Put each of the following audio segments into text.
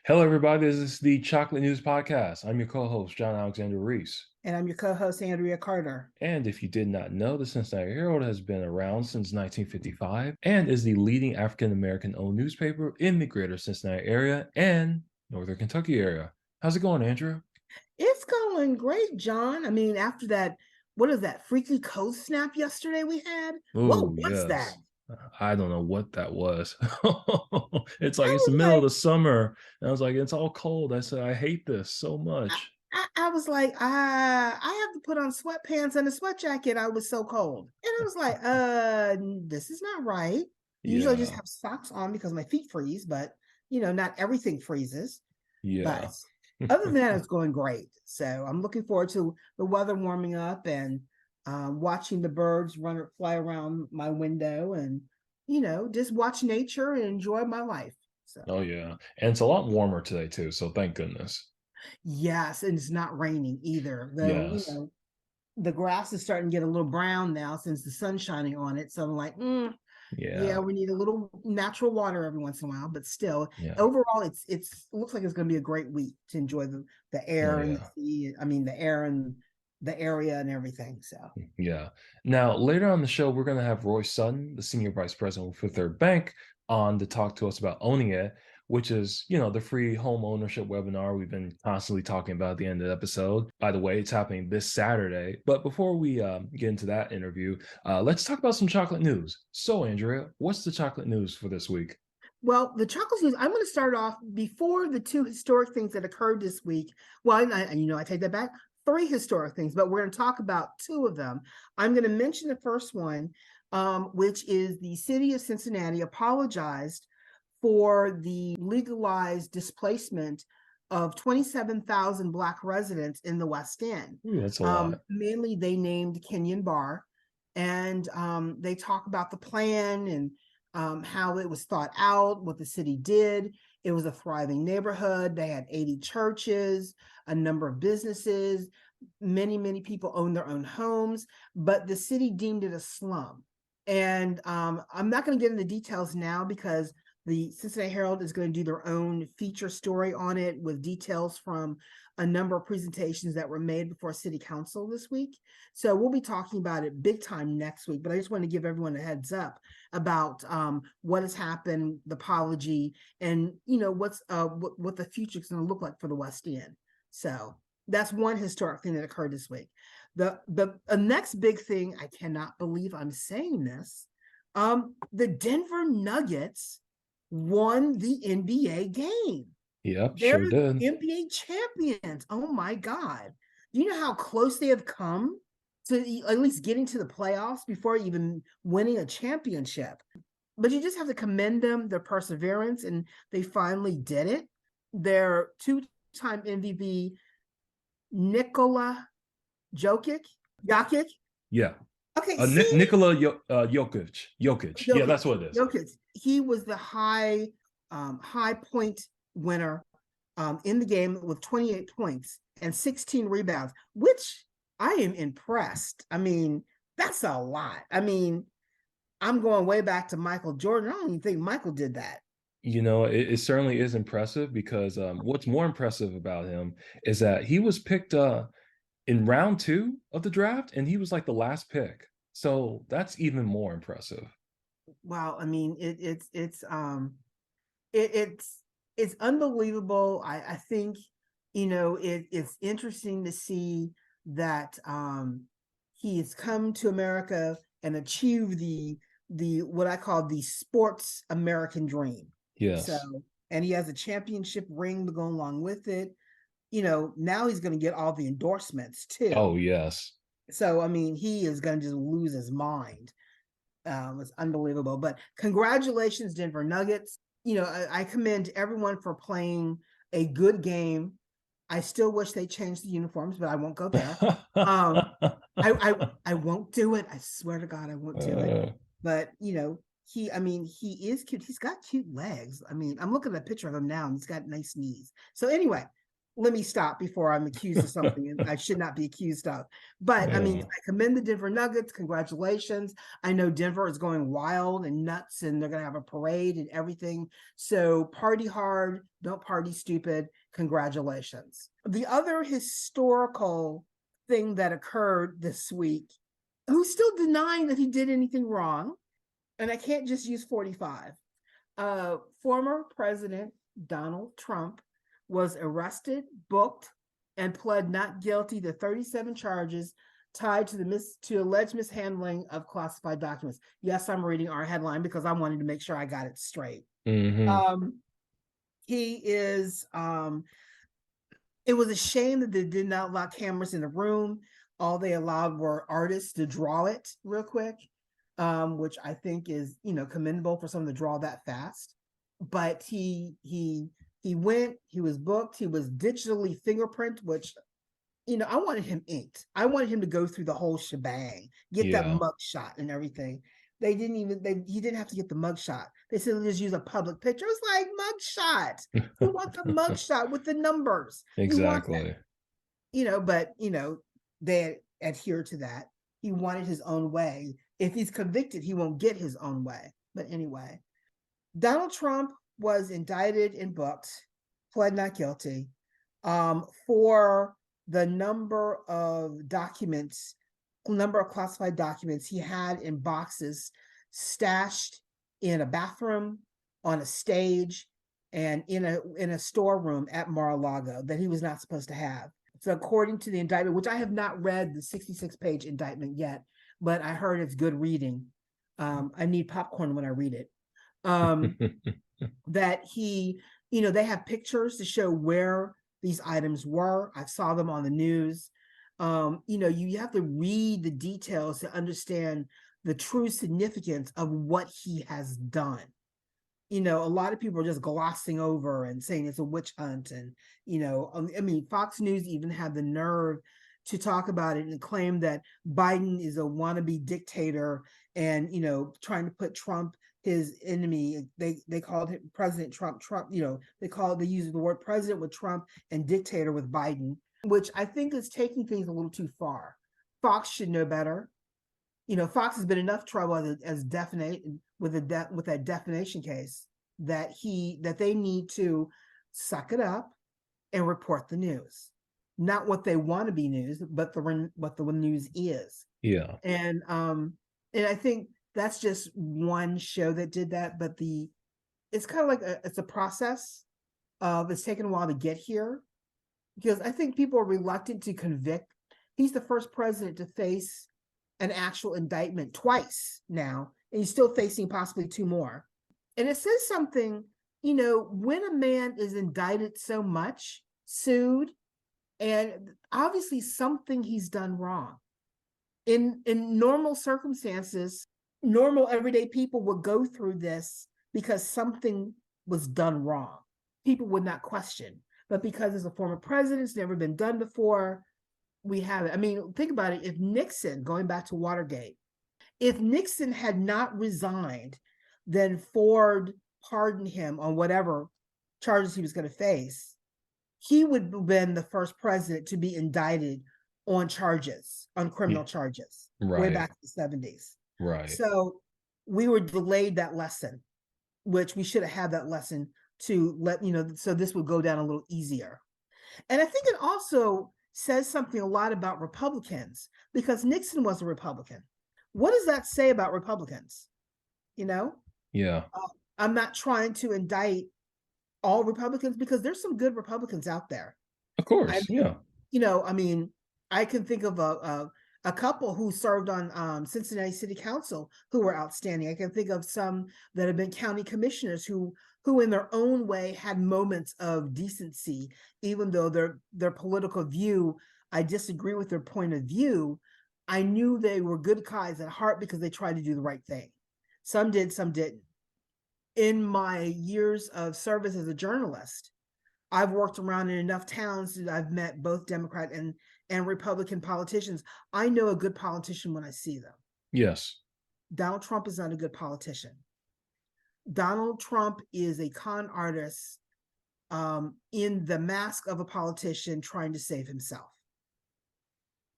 Hello, everybody. This is the Chocolate News Podcast. I'm your co-host, John Alexander Reese. And I'm your co-host, Andria Carter. And if you did not know, the Cincinnati Herald has been around since 1955 and is the leading African-American owned newspaper in the greater Cincinnati area and Northern Kentucky area. How's it going, Andrew? It's going great, John. I mean, after that, what is that freaky cold snap yesterday we had? Oh, What was that? yes. I don't know what that was. It's like I it's the was middle of like, the summer. And I was like, it's all cold. I said, I hate this so I, much. I was like, I have to put on sweatpants and a sweat jacket. I was so cold. And I was like, this is not right. Usually I just Yeah. have socks on because my feet freeze, but not everything freezes. But Yeah. other than that, it's going great. So I'm looking forward to the weather warming up and watching the birds fly around my window and, just watch nature and enjoy my life. So, Oh yeah. And it's a lot warmer today too, so thank goodness. yes, and it's not raining either, though, Yes. the grass is starting to get a little brown now since the sun's shining on it. So I'm like, yeah, Yeah. we need a little natural water every once in a while, but still, Yeah. overall, it looks like it's going to be a great week to enjoy the Oh air and the yeah. sea. I mean, the air and the area and everything. So, Yeah. Now, later on the show, we're going to have Royce Sutton, the senior vice president for Third Bank, on to talk to us about owning it, which is, the free home ownership webinar we've been constantly talking about at the end of the episode. By the way, it's happening this Saturday. But before we get into that interview, let's talk about some chocolate news. So, Andrea, what's the chocolate news for this week? well, the chocolate news, I'm going to start off before the two historic things that occurred this week. Well, I take that back. Three historic things, but we're going to talk about two of them. I'm going to mention the first one, which is the city of Cincinnati apologized for the legalized displacement of 27,000 Black residents in the West End. Ooh, that's a lot. Mainly, they named Kenyon Bar, and they talk about the plan and how it was thought out, what the city did. It was a thriving neighborhood. They had 80 churches, a number of businesses. Many people owned their own homes, but the city deemed it a slum. And I'm not going to get into details now because the Cincinnati Herald is going to do their own feature story on it with details from a number of presentations that were made before City Council this week. So we'll be talking about it big time next week. But I just want to give everyone a heads up about what has happened, the apology, and what the future is going to look like for the West End. So that's one historic thing that occurred this week. The next big thing, I cannot believe I'm saying this, the Denver Nuggets won the NBA game. Yep, They're sure did. NBA champions. Oh my God. Do you know how close they have come to at least getting to the playoffs before even winning a championship? But you just have to commend them, their perseverance, and they finally did it. Their two-time MVP, Nikola Jokic. Yeah. Okay, see, Nikola Jokic. Jokic. Yeah, Jokic, that's what it is. Jokic. He was the high point winner in the game with 28 points and 16 rebounds, which I am impressed. I mean, that's a lot. I mean, I'm going way back to Michael Jordan. I don't even think Michael did that. It certainly is impressive because what's more impressive about him is that he was picked in round two of the draft, and he was like the last pick. So that's even more impressive. Wow, I mean, it's unbelievable. I think it's interesting to see that he has come to America and achieved the what I call the sports American dream. So, Yes. and he has a championship ring to go along with it. Now he's going to get all the endorsements too. Oh, yes. So, I mean, he is going to just lose his mind. It's unbelievable. But congratulations, Denver Nuggets. I commend everyone for playing a good game. I still wish they changed the uniforms, but I won't go there. I won't do it. I swear to God, I won't do it. But he is cute. He's got cute legs. I mean, I'm looking at a picture of him now, and he's got nice knees. So anyway, let me stop before I'm accused of something and I should not be accused of. But I mean, Yeah. I commend the Denver Nuggets. Congratulations. I know Denver is going wild and nuts and they're going to have a parade and everything. So party hard, don't party stupid. Congratulations. The other historical thing that occurred this week, who's still denying that he did anything wrong, and I can't just use 45. Former President Donald Trump was arrested, booked, and pled not guilty to 37 charges tied to alleged mishandling of classified documents. Yes, I'm reading our headline because I wanted to make sure I got it straight. Hmm. He is it was a shame that they did not allow cameras in the room. All they allowed were artists to draw it real quick, which I think is, commendable for someone to draw that fast. But he went, he was booked, he was digitally fingerprint, which, I wanted him inked. I wanted him to go through the whole shebang, get that Yeah. mug shot and everything. He didn't have to get the mug shot. They said just use a public picture. It was like mug shot. You want the mug shot with the numbers. You want that, Exactly. but they adhere to that. He wanted his own way. If he's convicted, he won't get his own way. But anyway, Donald Trump was indicted and booked, pled not guilty, for the number of classified documents he had in boxes stashed in a bathroom, on a stage, and in a storeroom at Mar-a-Lago that he was not supposed to have. So according to the indictment, which I have not read the 66-page indictment yet, but I heard it's good reading. I need popcorn when I read it. That they have pictures to show where these items were. I saw them on the news. You have to read the details to understand the true significance of what he has done. A lot of people are just glossing over and saying it's a witch hunt. And, Fox News even had the nerve to talk about it and claim that Biden is a wannabe dictator and, trying to put Trump, his enemy. They called him President Trump, they use the word president with Trump and dictator with Biden, which I think is taking things a little too far. Fox should know better. Fox has been enough trouble as definite with that defamation case that they need to suck it up and report the news, not what they want to be news, but what the news is. Yeah. And I think that's just one show that did that, but it's kind of like it's a process of it's taken a while to get here because I think people are reluctant to convict. He's the first president to face an actual indictment twice now, and he's still facing possibly two more. And it says something, when a man is indicted so much, sued, and obviously something he's done wrong. In normal circumstances, normal everyday people would go through this because something was done wrong. People would not question. But because it's a former president, it's never been done before, we have it. I mean, think about it. If Nixon, going back to Watergate, if Nixon had not resigned, then Ford pardoned him on whatever charges he was going to face, he would have been the first president to be indicted on criminal charges, way Right. back in the 70s. Right. So we were delayed that lesson, which we should have had that lesson to let, so this would go down a little easier. And I think it also says something a lot about Republicans because Nixon was a Republican. What does that say about Republicans? Yeah. I'm not trying to indict all Republicans because there's some good Republicans out there. Of course. Yeah. I can think of a couple who served on Cincinnati City Council who were outstanding. I can think of some that have been county commissioners who in their own way had moments of decency, even though their political view, I disagree with their point of view. I knew they were good guys at heart because they tried to do the right thing. Some did, some didn't. In my years of service as a journalist, I've worked around in enough towns that I've met both Democrat and Republican politicians. I know a good politician when I see them. Yes. Donald Trump is not a good politician. Donald Trump is a con artist in the mask of a politician trying to save himself.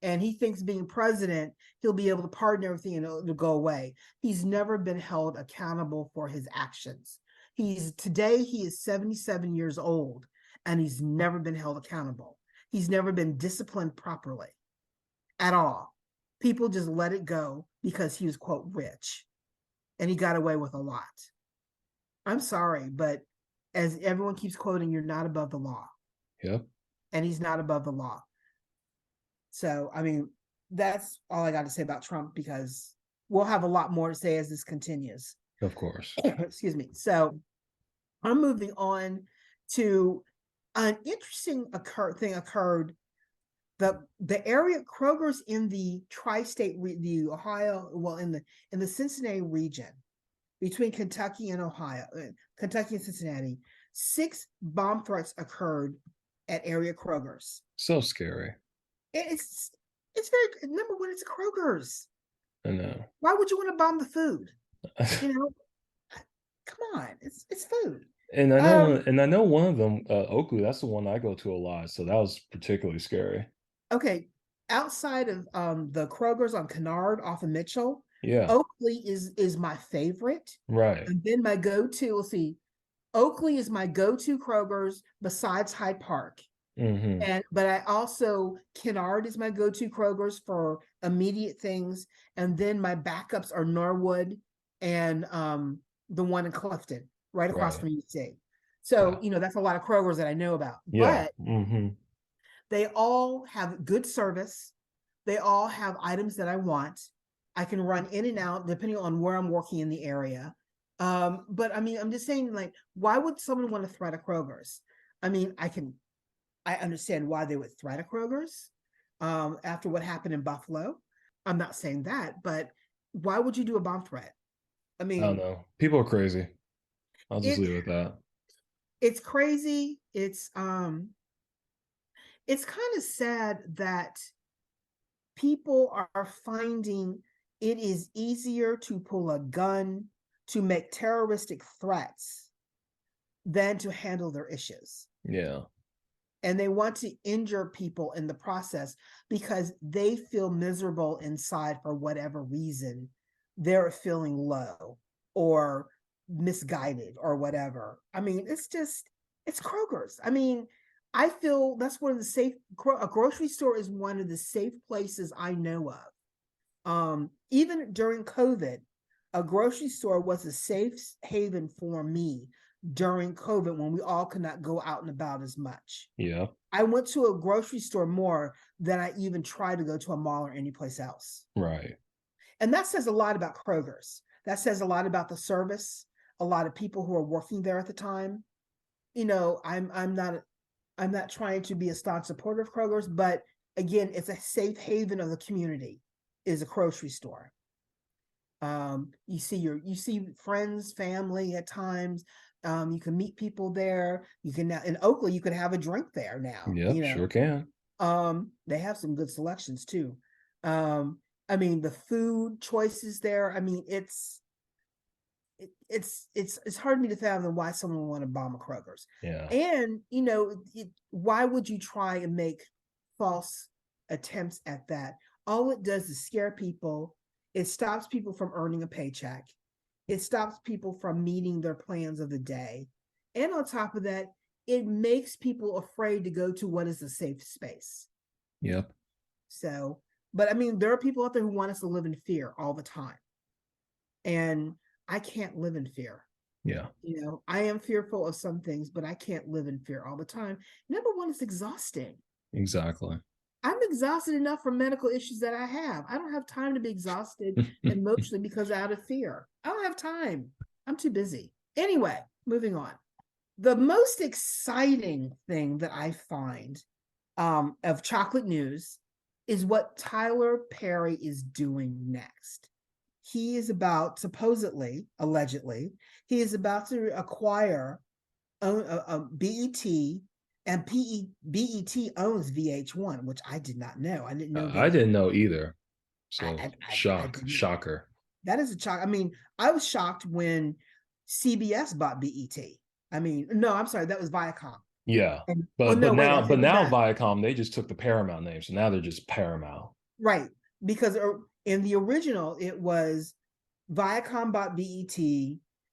And he thinks being president, he'll be able to pardon everything and it'll go away. He's never been held accountable for his actions. He is 77 years old and he's never been held accountable. He's never been disciplined properly at all. People just let it go because he was, quote, rich and he got away with a lot. I'm sorry, but as everyone keeps quoting, you're not above the law. Yep. And he's not above the law. So, I mean, that's all I got to say about Trump, because we'll have a lot more to say as this continues. Of course. Excuse me. So I'm moving on to an interesting thing occurred. The area Kroger's in the tri-state, the Ohio, well, in the Cincinnati region between Kentucky and Ohio, Kentucky and Cincinnati, 6 bomb threats occurred at area Kroger's. So scary. It's very, number one, it's Kroger's. I know. Why would you want to bomb the food? You know, come on, it's food. And I know one of them, Oakley, that's the one I go to a lot. So that was particularly scary. Okay. Outside of the Kroger's on Kennard off of Mitchell, Yeah. Oakley is my favorite. Right. And then my go-to, we'll see. Oakley is my go-to Kroger's besides Hyde Park. Mm-hmm. But I also, Kennard is my go-to Kroger's for immediate things. And then my backups are Norwood and the one in Clifton, right across from UC. So, you know, that's a lot of Kroger's that I know about. Yeah. But they all have good service. They all have items that I want. I can run in and out depending on where I'm working in the area. But I mean, I'm just saying, like, why would someone want to threat a Kroger's? I mean, I understand why they would threat a Kroger's after what happened in Buffalo. I'm not saying that, but why would you do a bomb threat? I mean, I don't know. People are crazy. I'll just leave it at that. It's crazy. It's kind of sad that people are finding it is easier to pull a gun to make terroristic threats than to handle their issues. Yeah. And they want to injure people in the process because they feel miserable inside for whatever reason. They're feeling low or misguided or whatever. I mean, it's Kroger's. I mean, I feel that's one of a grocery store is one of the safe places I know of. Even during COVID, a grocery store was a safe haven for me during COVID when we all could not go out and about as much. Yeah. I went to a grocery store more than I even tried to go to a mall or any place else. Right. And that says a lot about Kroger's. That says a lot about the service, a lot of people who are working there at the time. You know, I'm not trying to be a staunch supporter of Kroger's, but again, it's a safe haven of the community, is a grocery store. You see friends, family at times. You can meet people there. You can now in Oakley, you can have a drink there now. Yeah, you know? sure can. They have some good selections too. I mean, the food choices there. I mean, it's hard for me to fathom why someone would want to bomb a Kroger's. Yeah. And you know, why would you try and make false attempts at that? All it does is scare people. It stops people from earning a paycheck. It stops people from meeting their plans of the day. And on top of that, it makes people afraid to go to what is a safe space. Yep. So, but I mean, there are people out there who want us to live in fear all the time. And I can't live in fear. Yeah. You know, I am fearful of some things, but I can't live in fear all the time. Number one, it's exhausting. Exactly. I'm exhausted enough from medical issues that I have. I don't have time to be exhausted emotionally because out of fear. I don't have time. I'm too busy. Anyway, moving on. The most exciting thing that I find of chocolate news is what Tyler Perry is doing next. He is about, supposedly, allegedly, he is about to acquire BET, and BET owns VH1, which I did not know. I didn't know. I didn't know either. So shocker. That is a shock. I mean, I was shocked when CBS bought BET. I mean, no, I'm sorry, that was Viacom. Yeah. And oh But no, wait, I take it now back. Viacom, they just took the Paramount name, so now they're just Paramount. Right. Because in the original, it was Viacom bought BET,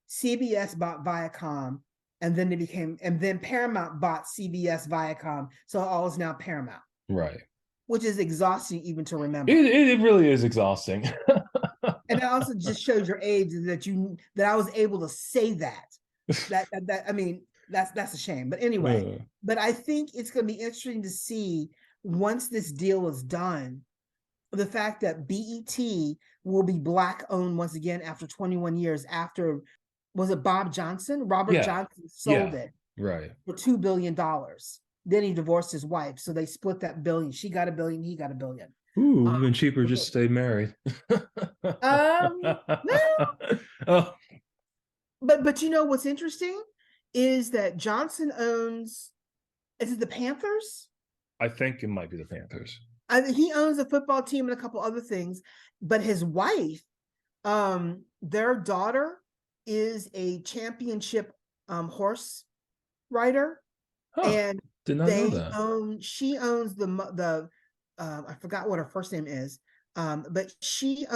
CBS bought Viacom, and then Paramount bought CBS Viacom. So all is now Paramount, Right. which is exhausting even to remember. It really is exhausting. And that also just shows your age that I was able to say that. I mean, that's a shame. But anyway, but I think it's going to be interesting to see once this deal is done, the fact that BET will be Black owned once again after 21 years after, was it Bob Johnson? Robert Yeah. Johnson sold Yeah. it Right. for $2 billion. Then he divorced his wife. So they split that billion. She got $1 billion, he got $1 billion. Ooh, even cheaper just stay married. Well, Oh, but you know what's interesting is that Johnson owns, is it the Panthers? I think it might be the Panthers. He owns a football team and a couple other things, but his wife, their daughter is a championship horse rider, Huh. and Did not know that. she owns the I forgot what her first name is, but she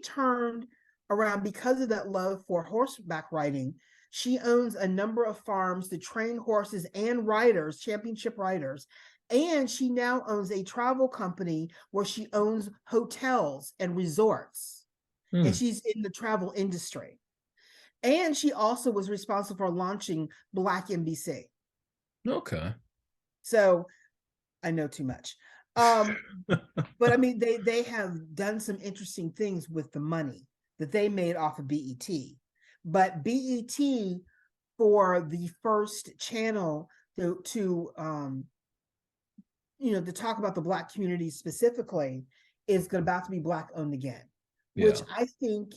turned around because of that love for horseback riding. She owns a number of farms to train horses and riders, championship riders. And she now owns a travel company where she owns hotels and resorts. And she's in the travel industry. And she also was responsible for launching Black NBC. Okay. So I know too much. But I mean, they have done some interesting things with the money that they made off of BET. But BET, for the first channel to to talk about the Black community specifically, is about to be Black owned again, which Yeah. I think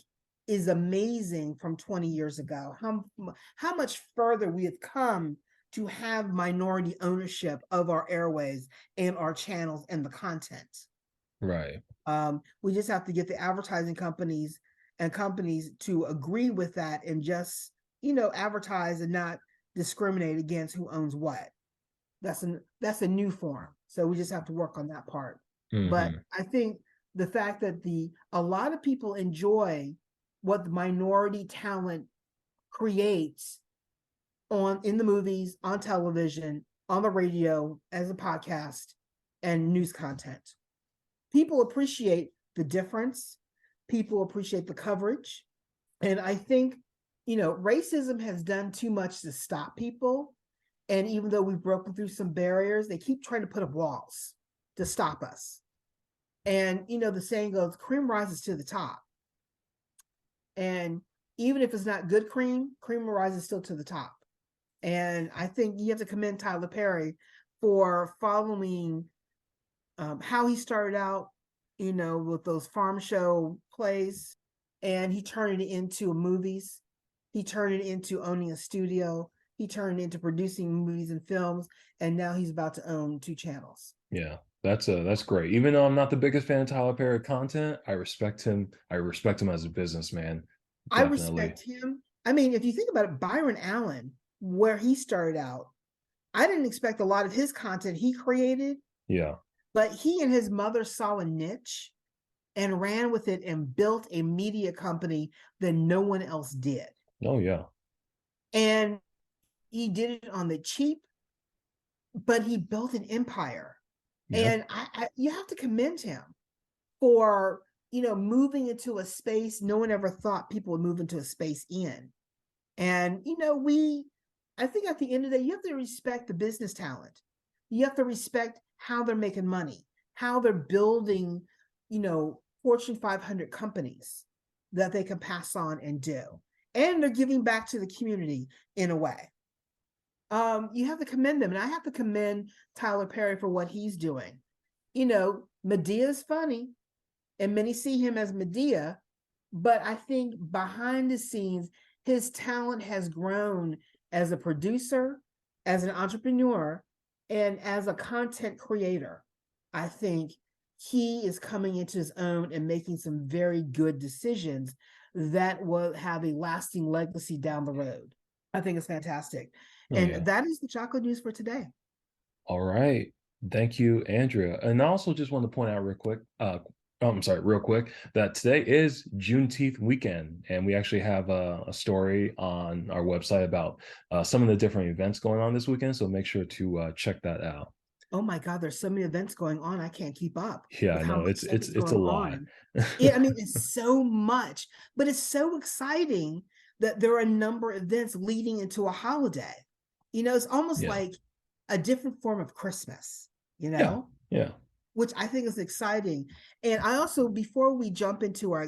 is amazing from 20 years ago. How much further we have come to have minority ownership of our airways and our channels and the content. Right. We just have to get the advertising companies to agree with that and just advertise and not discriminate against who owns what. That's a new form. So we just have to work on that part. But I think the fact that a lot of people enjoy what the minority talent creates in the movies, on television, on the radio, as a podcast, and news content. People appreciate the difference. People appreciate the coverage. And I think, racism has done too much to stop people. And even though we've broken through some barriers, they keep trying to put up walls to stop us. And, the saying goes, cream rises to the top. And even if it's not good cream rises still to the top. And I think you have to commend Tyler Perry for following how he started out, with those farm show plays, and he turned it into movies. He turned it into owning a studio. He turned it into producing movies and films, and now he's about to own 2 channels. Yeah. That's great. Even though I'm not the biggest fan of Tyler Perry content, I respect him. I respect him as a businessman. I Definitely. respect him. I mean, if you think about it, Byron Allen, where he started out, I didn't expect a lot of his content he created. Yeah. But he and his mother saw a niche and ran with it and built a media company that no one else did. Oh, yeah. And he did it on the cheap, but he built an empire. Yep. And you have to commend him for, moving into a space no one ever thought people would move into a space in. And, I think at the end of the day, you have to respect the business talent. You have to respect how they're making money, how they're building, Fortune 500 companies that they can pass on and do. And they're giving back to the community in a way. You have to commend them. And I have to commend Tyler Perry for what he's doing. Medea is funny, and many see him as Medea, but I think behind the scenes, his talent has grown as a producer, as an entrepreneur, and as a content creator. I think he is coming into his own and making some very good decisions that will have a lasting legacy down the road. I think it's fantastic. Oh And yeah. that is the chocolate news for today. All right. Thank you, Andrea. And I also just want to point out real quick, I'm sorry, real quick, that today is Juneteenth weekend, and we actually have a story on our website about some of the different events going on this weekend. So make sure to check that out. Oh my God, there's so many events going on. I can't keep up Yeah, with I how know much it's stuff it's is it's a going lot. on. Yeah, I mean, it's so much, but it's so exciting that there are a number of events leading into a holiday. It's almost Yeah, like a different form of Christmas, yeah, yeah. which I think is exciting. And I also, before we jump into our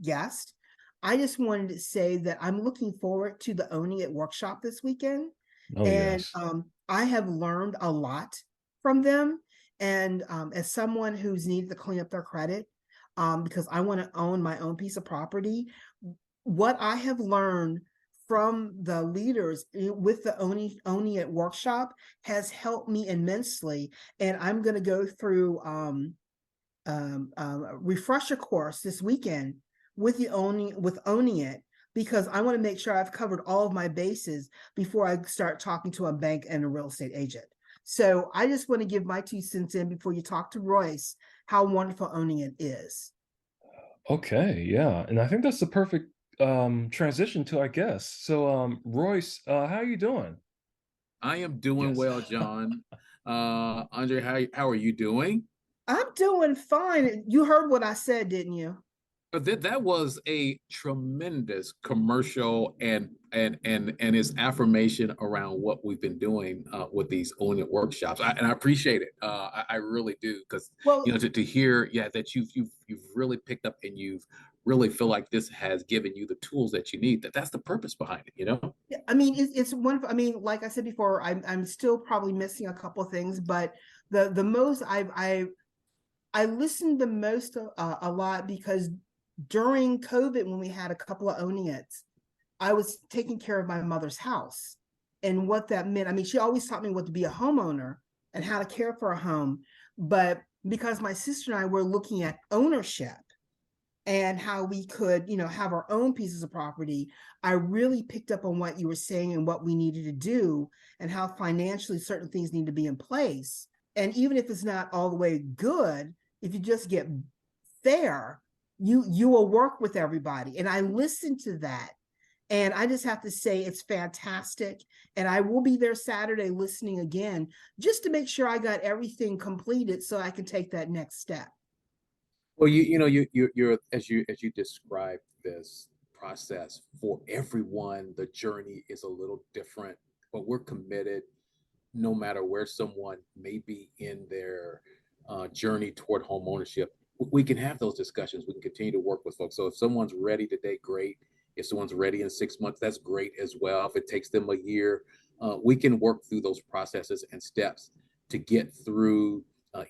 guest, I just wanted to say that I'm looking forward to the Owning It workshop this weekend. Oh And yes. I have learned a lot from them. And as someone who's needed to clean up their credit, because I want to own my own piece of property, what I have learned from the leaders with the owning It workshop has helped me immensely. And I'm going to go through a refresher course this weekend with owning it, because I want to make sure I've covered all of my bases before I start talking to a bank and a real estate agent. So I just want to give my 2 cents in before you talk to Royce, how wonderful owning it is. Okay, yeah. And I think that's the perfect transition to our guest. So Royce, how are you doing? I am doing Yes. well, John. Andre, how are you doing? I'm doing fine. You heard what I said, didn't you? That was a tremendous commercial and its affirmation around what we've been doing with these Own It workshops. And I appreciate it. I really do, because Well, to hear, yeah, that you've really picked up and you've really feel like this has given you the tools that you need. That's the purpose behind it. yeah, I mean, it's wonderful. I mean, like I said before, I'm still probably missing a couple of things, but the most I listened the most a lot because during COVID, when we had a couple of owning it's, I was taking care of my mother's house and what that meant. I mean, she always taught me what to be a homeowner and how to care for a home. But because my sister and I were looking at ownership and how we could, have our own pieces of property, I really picked up on what you were saying and what we needed to do and how financially certain things need to be in place. And even if it's not all the way good, if you just get fair, you will work with everybody. And I listened to that. And I just have to say it's fantastic. And I will be there Saturday listening again, just to make sure I got everything completed so I can take that next step. Well, you're as you describe this process, for everyone, the journey is a little different, but we're committed, no matter where someone may be in their journey toward home ownership. We can have those discussions. We can continue to work with folks. So if someone's ready today, great. If someone's ready in 6 months, that's great as well. If it takes them a year, we can work through those processes and steps to get through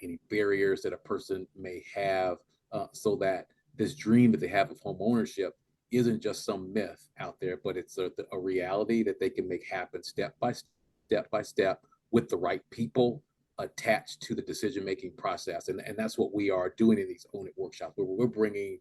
any barriers that a person may have, so that this dream that they have of home ownership isn't just some myth out there, but it's a reality that they can make happen step by step, with the right people attached to the decision making process. And that's what we are doing in these Own It workshops, where we're bringing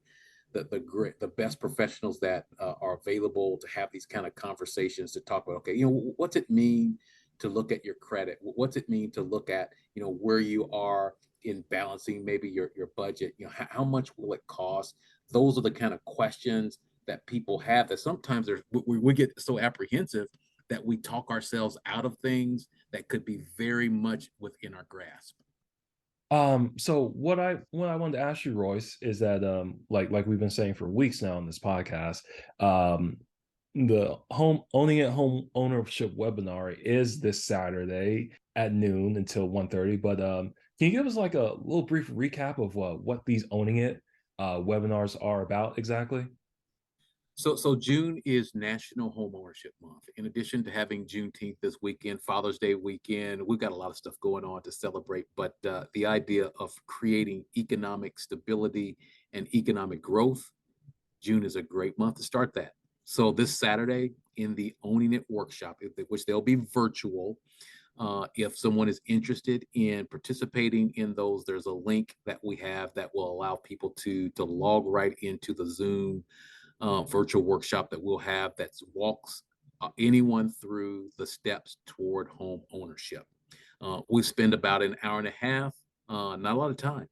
the best professionals that are available to have these kind of conversations, to talk about, okay, what's it mean to look at your credit? What's it mean to look at, where you are in balancing maybe your budget? How much will it cost? Those are the kind of questions that people have, that sometimes we get so apprehensive that we talk ourselves out of things that could be very much within our grasp. So what I wanted to ask you, Royce, is that like we've been saying for weeks now on this podcast, um, the home ownership webinar is this Saturday at noon until 1:30. But can you give us like a little brief recap of what these owning it webinars are about exactly? So June is National Homeownership Month. In addition to having Juneteenth this weekend, Father's Day weekend, we've got a lot of stuff going on to celebrate. But the idea of creating economic stability and economic growth, June is a great month to start that. So this Saturday in the Owning It workshop, which they'll be virtual, if someone is interested in participating in those, there's a link that we have that will allow people to log right into the Zoom virtual workshop that we'll have, that walks anyone through the steps toward home ownership. We spend about an hour and a half, not a lot of time,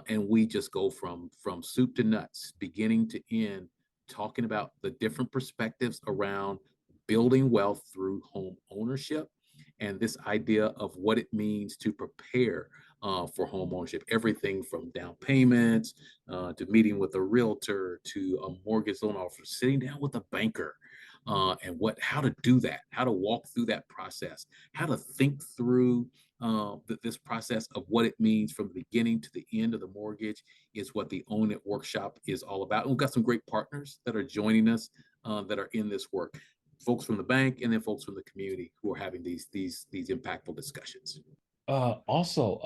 and we just go from soup to nuts, beginning to end, talking about the different perspectives around building wealth through home ownership and this idea of what it means to prepare for home ownership. Everything from down payments to meeting with a realtor to a mortgage loan officer, sitting down with a banker, and how to do that, how to walk through that process, how to think through this process of what it means from the beginning to the end of the mortgage is what the Own It workshop is all about. And we've got some great partners that are joining us that are in this work, folks from the bank and then folks from the community who are having these impactful discussions. Also,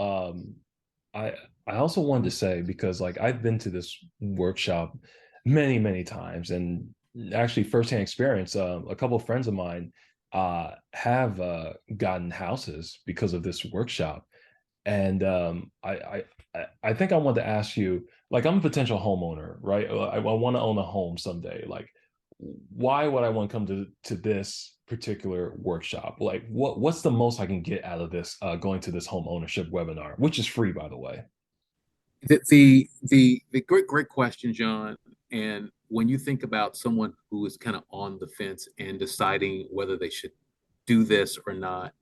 I I also wanted to say because like I've been to this workshop many times, and actually firsthand experience. A couple of friends of mine have gotten houses because of this workshop, and I think I want to ask you, like, I'm a potential homeowner, right? I want to own a home someday. Like, why would I want to come to this particular workshop? Like, what's the most I can get out of this going to this home ownership webinar, which is free, by the way? The great question, John. And when you think about someone who is kind of on the fence and deciding whether they should do this or not,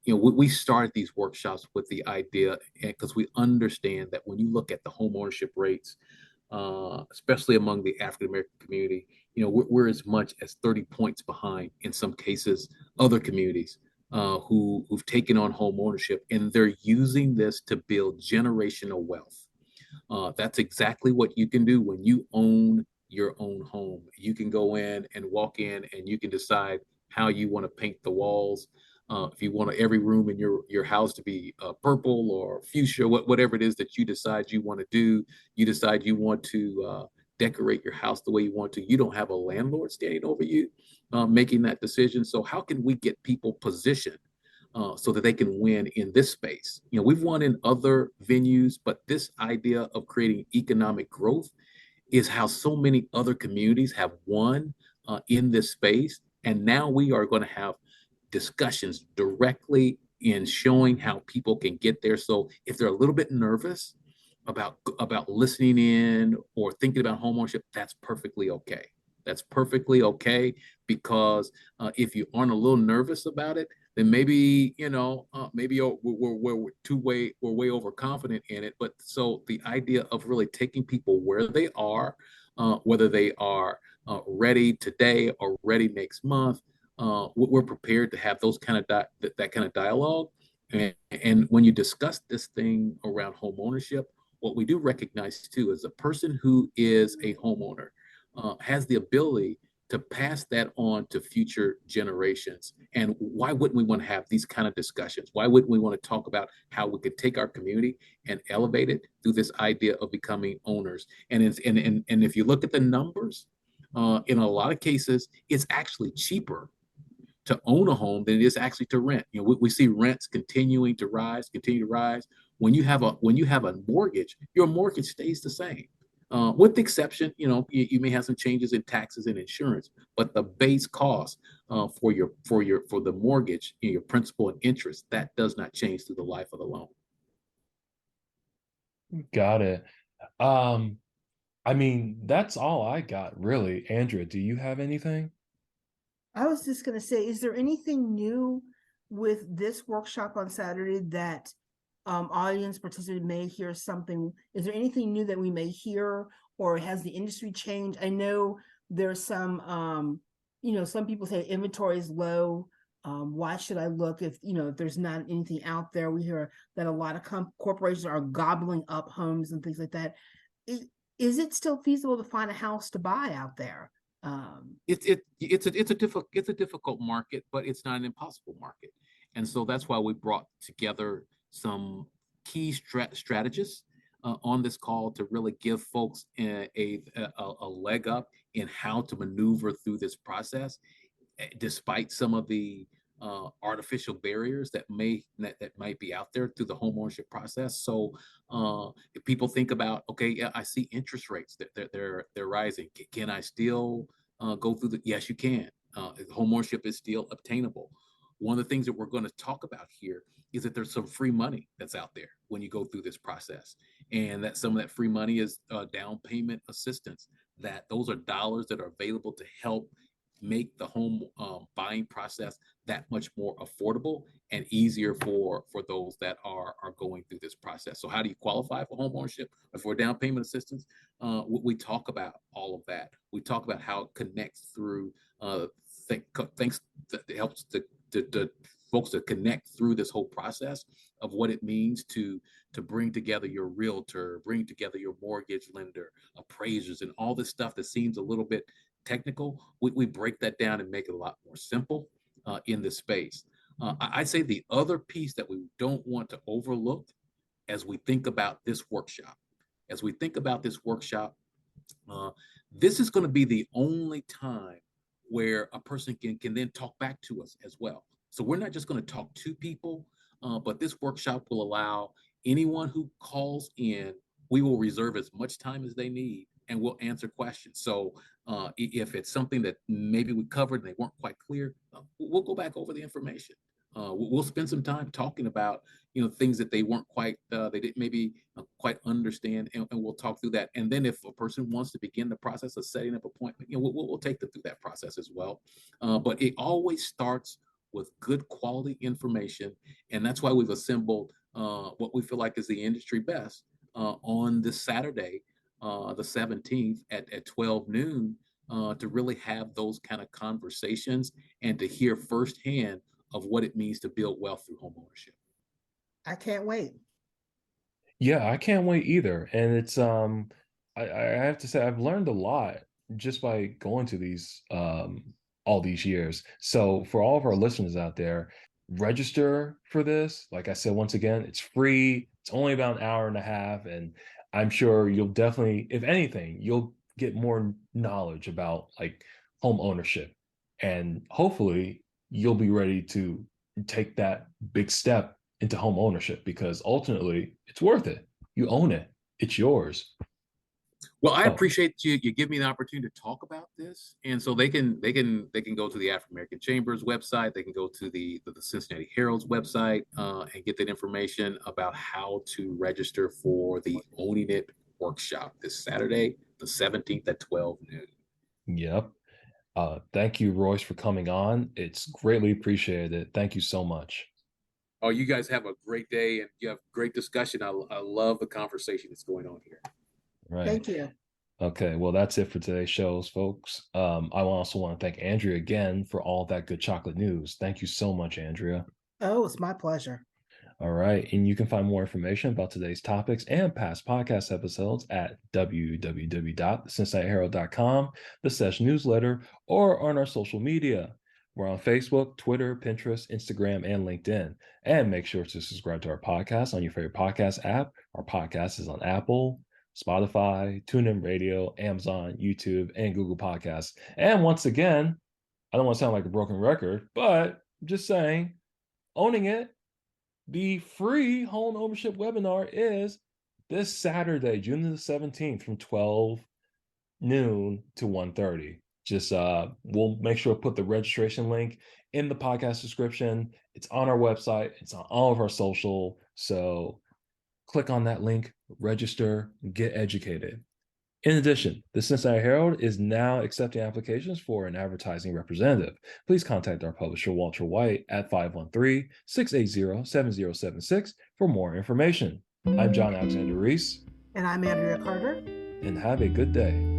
we started these workshops with the idea because we understand that when you look at the home ownership rates, especially among the African American community, we're as much as 30 points behind in some cases other communities who've taken on home ownership, and they're using this to build generational wealth. That's exactly what you can do when you own your own home. You can go in and walk in and you can decide how you want to paint the walls. If you want every room in your house to be purple or fuchsia, whatever it is that you decide you want to do, you decide you want to decorate your house the way you want to. You don't have a landlord standing over you making that decision. So how can we get people positioned so that they can win in this space? We've won in other venues, but this idea of creating economic growth is how so many other communities have won in this space. And now we are going to have discussions directly in showing how people can get there. So if they're a little bit nervous about listening in or thinking about homeownership, that's perfectly okay. That's perfectly okay, because if you aren't a little nervous about it, then maybe maybe we're way overconfident in it. But so the idea of really taking people where they are, whether they are ready today or ready next month, we're prepared to have those kind of that kind of dialogue. And when you discuss this thing around home ownership, what we do recognize too is a person who is a homeowner has the ability to pass that on to future generations. And why wouldn't we want to have these kind of discussions? Why wouldn't we want to talk about how we could take our community and elevate it through this idea of becoming owners? And if you look at the numbers, in a lot of cases, it's actually cheaper to own a home than it is actually to rent. We see rents continue to rise. When you have a mortgage, your mortgage stays the same. With the exception, you may have some changes in taxes and insurance, but the base cost for the mortgage, your principal and interest, that does not change through the life of the loan. Got it. Um, I mean, that's all I got, really. Andrea, do you have anything? I was just going to say, is there anything new with this workshop on Saturday that audience participants may hear something? Is there anything new that we may hear, or has the industry changed? I know there's some people say inventory is low. Why should I look if there's not anything out there? We hear that a lot of corporations are gobbling up homes and things like that. Is it still feasible to find a house to buy out there? It's a difficult market, but it's not an impossible market. And so that's why we brought together some key strategists on this call to really give folks a leg up in how to maneuver through this process, despite some of the artificial barriers that might be out there through the homeownership process. So if people think about, okay, yeah, I see interest rates that they're rising. Can I still go through the? Yes, you can. Homeownership is still obtainable. One of the things that we're going to talk about here is that there's some free money that's out there when you go through this process, and that some of that free money is down payment assistance. That those are dollars that are available to help make the home buying process that much more affordable and easier for those that are going through this process. So how do you qualify for home ownership or for down payment assistance? We talk about all of that. We talk about how it connects through things that helps the folks to connect through this whole process of what it means to bring together your realtor, bring together your mortgage lender, appraisers, and all this stuff that seems a little bit technical. We break that down and make it a lot more simple in this space. I'd say the other piece that we don't want to overlook as we think about this workshop, this is going to be the only time where a person can then talk back to us as well. So we're not just going to talk to people, but this workshop will allow anyone who calls in, we will reserve as much time as they need and we'll answer questions. So if it's something that maybe we covered and they weren't quite clear, we'll go back over the information. We'll spend some time talking about, things that they weren't quite, they didn't maybe quite understand, and we'll talk through that. And then if a person wants to begin the process of setting up appointment, we'll take them through that process as well. But it always starts with good quality information, and that's why we've assembled what we feel like is the industry best on this Saturday, the 17th at 12 noon, to really have those kind of conversations and to hear firsthand of what it means to build wealth through homeownership. I can't wait. Yeah, I can't wait either. And it's I have to say I've learned a lot just by going to these all these years. So for all of our listeners out there, register for this. Like I said, once again, it's free. It's only about an hour and a half, and I'm sure you'll definitely, if anything, you'll get more knowledge about like home ownership, and hopefully you'll be ready to take that big step into home ownership because ultimately it's worth it. You own it. It's yours. Well, I Oh, appreciate you give me the opportunity to talk about this, and so they can go to the African American Chamber's website, they can go to the Cincinnati Herald's website, and get that information about how to register for the Owning It workshop this Saturday, the 17th at 12 noon. yep. Thank you, Royce, for coming on. It's greatly appreciated. Thank you so much. Oh, you guys have a great day and you have great discussion. I love the conversation that's going on here. Right. Thank you. Okay, well, that's it for today's shows, folks. I also want to thank Andrea again for all that good chocolate news. Thank you so much, Andrea. Oh, it's my pleasure. All right, and you can find more information about today's topics and past podcast episodes at www.cincinnatiherald.com, the Session newsletter, or on our social media. We're on Facebook, Twitter, Pinterest, Instagram, and LinkedIn. And make sure to subscribe to our podcast on your favorite podcast app. Our podcast is on Apple, Spotify, TuneIn Radio, Amazon, YouTube, and Google Podcasts. And once again, I don't want to sound like a broken record, but I'm just saying, owning it. The free home ownership webinar is this Saturday, June the 17th from 12 noon to 1:30. Just we'll make sure to put the registration link in the podcast description. It's on our website, it's on all of our social. So click on that link, register, get educated. In addition, the Cincinnati Herald is now accepting applications for an advertising representative. Please contact our publisher, Walter White, at 513-680-7076 for more information. I'm John Alexander Reese. And I'm Andria Carter. And have a good day.